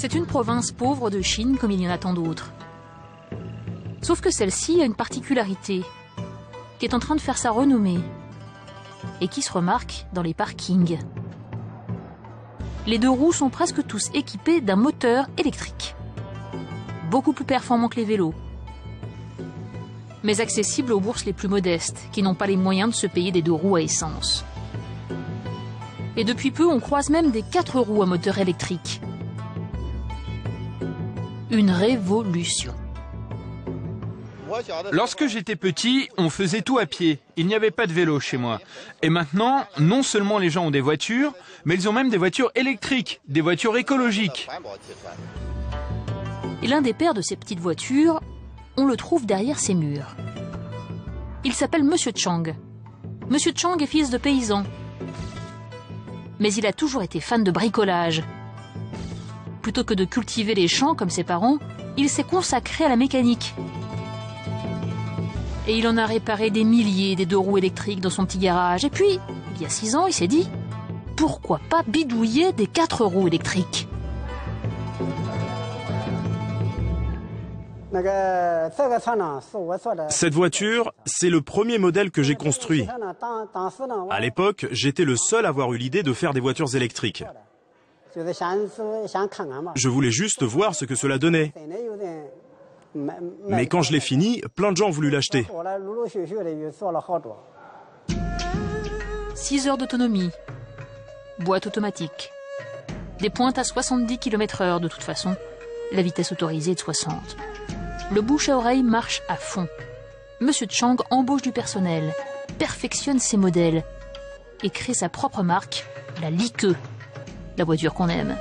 C'est une province pauvre de Chine comme il y en a tant d'autres. Sauf que celle-ci a une particularité qui est en train de faire sa renommée et qui se remarque dans les parkings. Les deux roues sont presque tous équipés d'un moteur électrique, beaucoup plus performant que les vélos, mais accessible aux bourses les plus modestes, qui n'ont pas les moyens de se payer des deux roues à essence. Et depuis peu, on croise même des 4 roues à moteur électrique. Une révolution. Lorsque j'étais petit, on faisait tout à pied. Il n'y avait pas de vélo chez moi. Et maintenant, non seulement les gens ont des voitures, mais ils ont même des voitures électriques, des voitures écologiques. Et l'un des pères de ces petites voitures, on le trouve derrière ces murs. Il s'appelle Monsieur Chang. Monsieur Chang est fils de paysan. Mais il a toujours été fan de bricolage. Plutôt que de cultiver les champs comme ses parents, il s'est consacré à la mécanique. Et il en a réparé des milliers des deux roues électriques dans son petit garage. Et puis, il y a 6 ans, il s'est dit, pourquoi pas bidouiller des 4 roues électriques ? Cette voiture, c'est le premier modèle que j'ai construit. À l'époque, j'étais le seul à avoir eu l'idée de faire des voitures électriques. Je voulais juste voir ce que cela donnait. Mais quand je l'ai fini, plein de gens ont voulu l'acheter. 6 heures d'autonomie, boîte automatique, des pointes à 70 km/h de toute façon, la vitesse autorisée est de 60. Le bouche à oreille marche à fond. Monsieur Chang embauche du personnel, perfectionne ses modèles et crée sa propre marque, la Li-Ke, la voiture qu'on aime.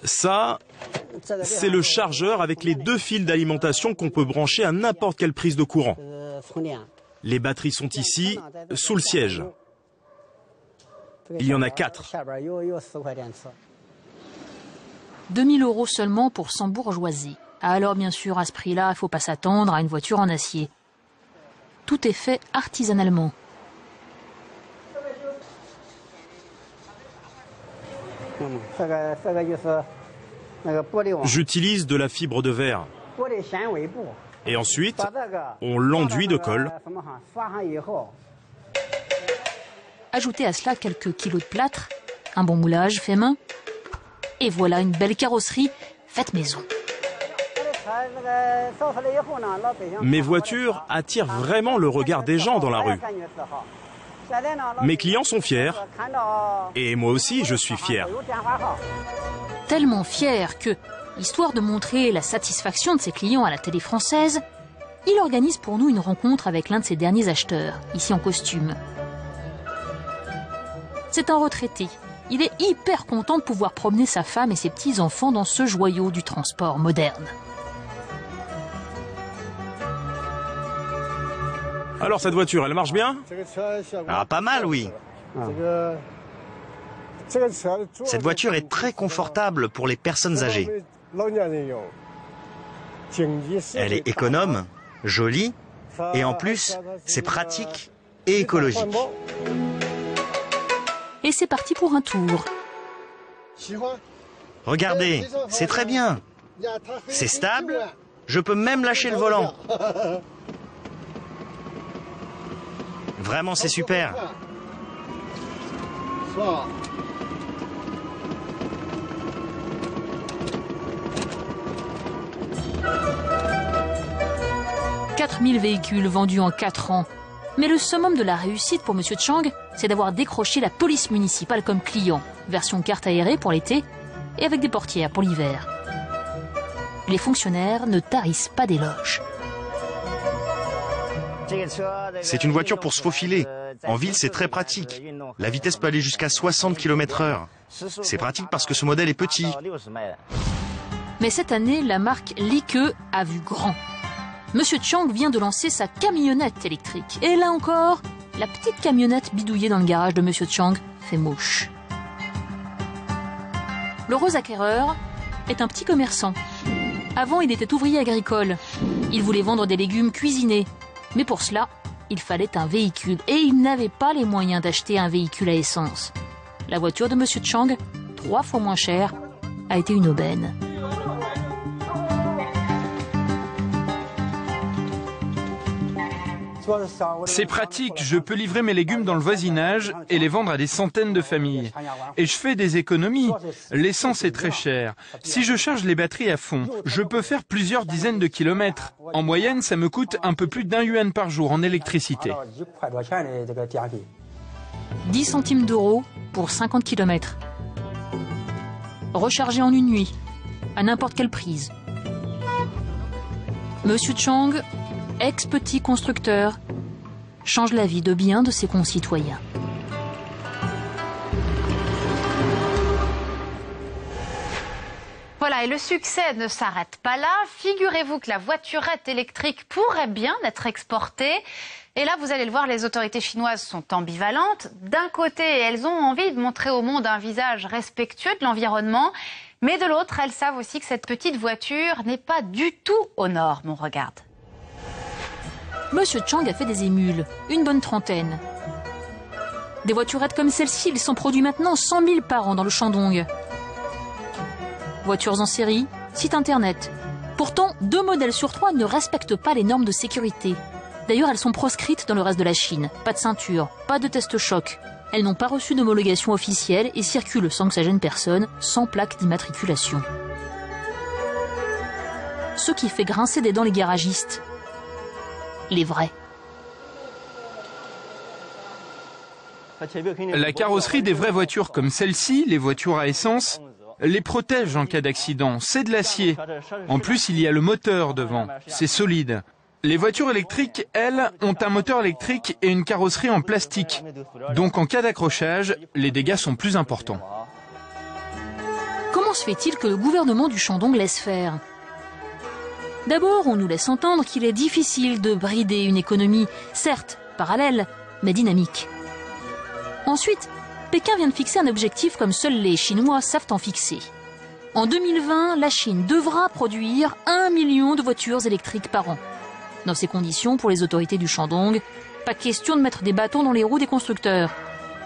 Ça, c'est le chargeur avec les 2 fils d'alimentation qu'on peut brancher à n'importe quelle prise de courant. Les batteries sont ici, sous le siège. Il y en a 4. 2 000 € seulement pour s'embourgeoiser. Alors bien sûr, à ce prix-là, il ne faut pas s'attendre à une voiture en acier. Tout est fait artisanalement. J'utilise de la fibre de verre. Et ensuite, on l'enduit de colle. Ajoutez à cela quelques kilos de plâtre, un bon moulage fait main, et voilà une belle carrosserie faite maison. Mes voitures attirent vraiment le regard des gens dans la rue. Mes clients sont fiers. Et moi aussi, je suis fier. Tellement fier que, histoire de montrer la satisfaction de ses clients à la télé française, il organise pour nous une rencontre avec l'un de ses derniers acheteurs, ici en costume. C'est un retraité. Il est hyper content de pouvoir promener sa femme et ses petits-enfants dans ce joyau du transport moderne. Alors cette voiture, elle marche bien ? Ah, pas mal, oui. Cette voiture est très confortable pour les personnes âgées. Elle est économe, jolie, et en plus, c'est pratique et écologique. Et c'est parti pour un tour. Regardez, c'est très bien. C'est stable, je peux même lâcher le volant. Vraiment, c'est super. « 4000 véhicules vendus en 4 ans. Mais le summum de la réussite pour Monsieur Chang, c'est d'avoir décroché la police municipale comme client. Version carte aérée pour l'été et avec des portières pour l'hiver. Les fonctionnaires ne tarissent pas d'éloges. C'est une voiture pour se faufiler. En ville, c'est très pratique. La vitesse peut aller jusqu'à 60 km/h. C'est pratique parce que ce modèle est petit. Mais cette année, la marque Li-Ke a vu grand. Monsieur Chang vient de lancer sa camionnette électrique. Et là encore, la petite camionnette bidouillée dans le garage de Monsieur Chang fait mouche. L'heureux acquéreur est un petit commerçant. Avant, il était ouvrier agricole. Il voulait vendre des légumes cuisinés. Mais pour cela, il fallait un véhicule. Et il n'avait pas les moyens d'acheter un véhicule à essence. La voiture de Monsieur Chang 3 fois moins cher, a été une aubaine. C'est pratique, je peux livrer mes légumes dans le voisinage et les vendre à des centaines de familles. Et je fais des économies. L'essence est très chère. Si je charge les batteries à fond, je peux faire plusieurs dizaines de kilomètres. En moyenne, ça me coûte un peu plus d'1 yuan par jour en électricité. 10 centimes d'euros pour 50 km. Rechargé en une nuit, à n'importe quelle prise. Monsieur Chang, ex-petit constructeur, change la vie de bien de ses concitoyens. Voilà, et le succès ne s'arrête pas là. Figurez-vous que la voiturette électrique pourrait bien être exportée. Et là, vous allez le voir, les autorités chinoises sont ambivalentes. D'un côté, elles ont envie de montrer au monde un visage respectueux de l'environnement. Mais de l'autre, elles savent aussi que cette petite voiture n'est pas du tout aux normes. On regarde. Monsieur Chang a fait des émules, une bonne trentaine. Des voiturettes comme celle-ci, il s'en produit maintenant 100 000 par an dans le Shandong. Voitures en série, site internet. Pourtant, 2 modèles sur 3 ne respectent pas les normes de sécurité. D'ailleurs, elles sont proscrites dans le reste de la Chine. Pas de ceinture, pas de test choc. Elles n'ont pas reçu d'homologation officielle et circulent sans que ça gêne personne, sans plaque d'immatriculation. Ce qui fait grincer des dents les garagistes. Les vrais. La carrosserie des vraies voitures comme celle-ci, les voitures à essence, les protège en cas d'accident. C'est de l'acier. En plus, il y a le moteur devant. C'est solide. Les voitures électriques, elles, ont un moteur électrique et une carrosserie en plastique. Donc en cas d'accrochage, les dégâts sont plus importants. Comment se fait-il que le gouvernement du Shandong laisse faire ? D'abord, on nous laisse entendre qu'il est difficile de brider une économie, certes parallèle, mais dynamique. Ensuite, Pékin vient de fixer un objectif comme seuls les Chinois savent en fixer. En 2020, la Chine devra produire 1 million de voitures électriques par an. Dans ces conditions, pour les autorités du Shandong, pas question de mettre des bâtons dans les roues des constructeurs.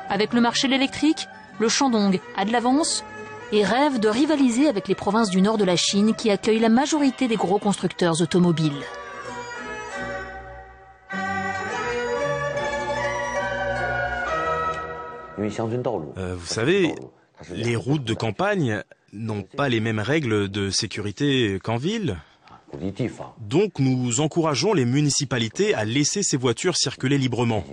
Avec le marché de l'électrique, le Shandong a de l'avance et rêve de rivaliser avec les provinces du nord de la Chine qui accueillent la majorité des gros constructeurs automobiles. Vous savez, les routes de campagne n'ont pas les mêmes règles de sécurité qu'en ville. Donc nous encourageons les municipalités à laisser ces voitures circuler librement.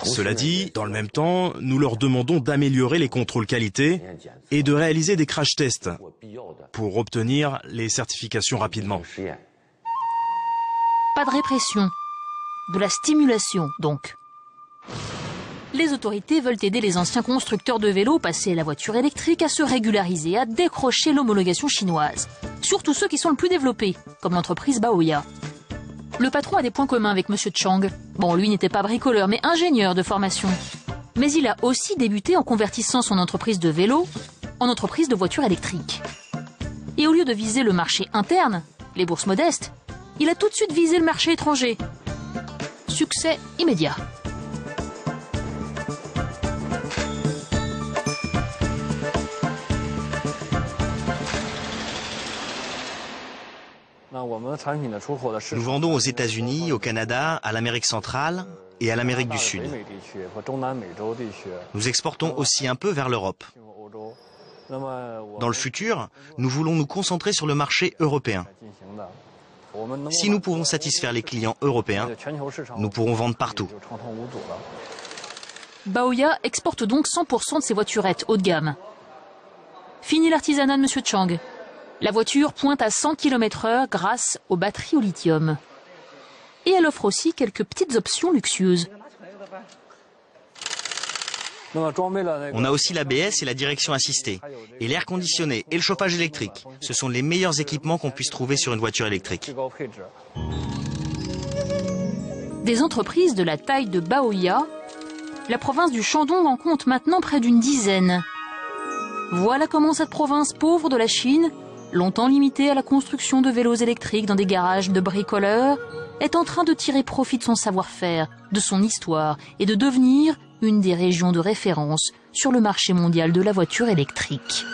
Cela dit, dans le même temps, nous leur demandons d'améliorer les contrôles qualité et de réaliser des crash tests pour obtenir les certifications rapidement. Pas de répression, de la stimulation donc. Les autorités veulent aider les anciens constructeurs de vélos passés à la voiture électrique à se régulariser, à décrocher l'homologation chinoise. Surtout ceux qui sont le plus développés, comme l'entreprise Baoya. Le patron a des points communs avec Monsieur Chang. Bon, lui n'était pas bricoleur, mais ingénieur de formation. Mais il a aussi débuté en convertissant son entreprise de vélo en entreprise de voitures électriques. Et au lieu de viser le marché interne, les bourses modestes, il a tout de suite visé le marché étranger. Succès immédiat. Nous vendons aux États-Unis, au Canada, à l'Amérique centrale et à l'Amérique du Sud. Nous exportons aussi un peu vers l'Europe. Dans le futur, nous voulons nous concentrer sur le marché européen. Si nous pouvons satisfaire les clients européens, nous pourrons vendre partout. Baoya exporte donc 100% de ses voiturettes haut de gamme. Fini l'artisanat de Monsieur Chang. La voiture pointe à 100 km/h grâce aux batteries au lithium. Et elle offre aussi quelques petites options luxueuses. On a aussi l'ABS et la direction assistée. Et l'air conditionné et le chauffage électrique. Ce sont les meilleurs équipements qu'on puisse trouver sur une voiture électrique. Des entreprises de la taille de Baoya, la province du Shandong en compte maintenant près d'une dizaine. Voilà comment cette province pauvre de la Chine, longtemps limitée à la construction de vélos électriques dans des garages de bricoleurs, est en train de tirer profit de son savoir-faire, de son histoire et de devenir une des régions de référence sur le marché mondial de la voiture électrique.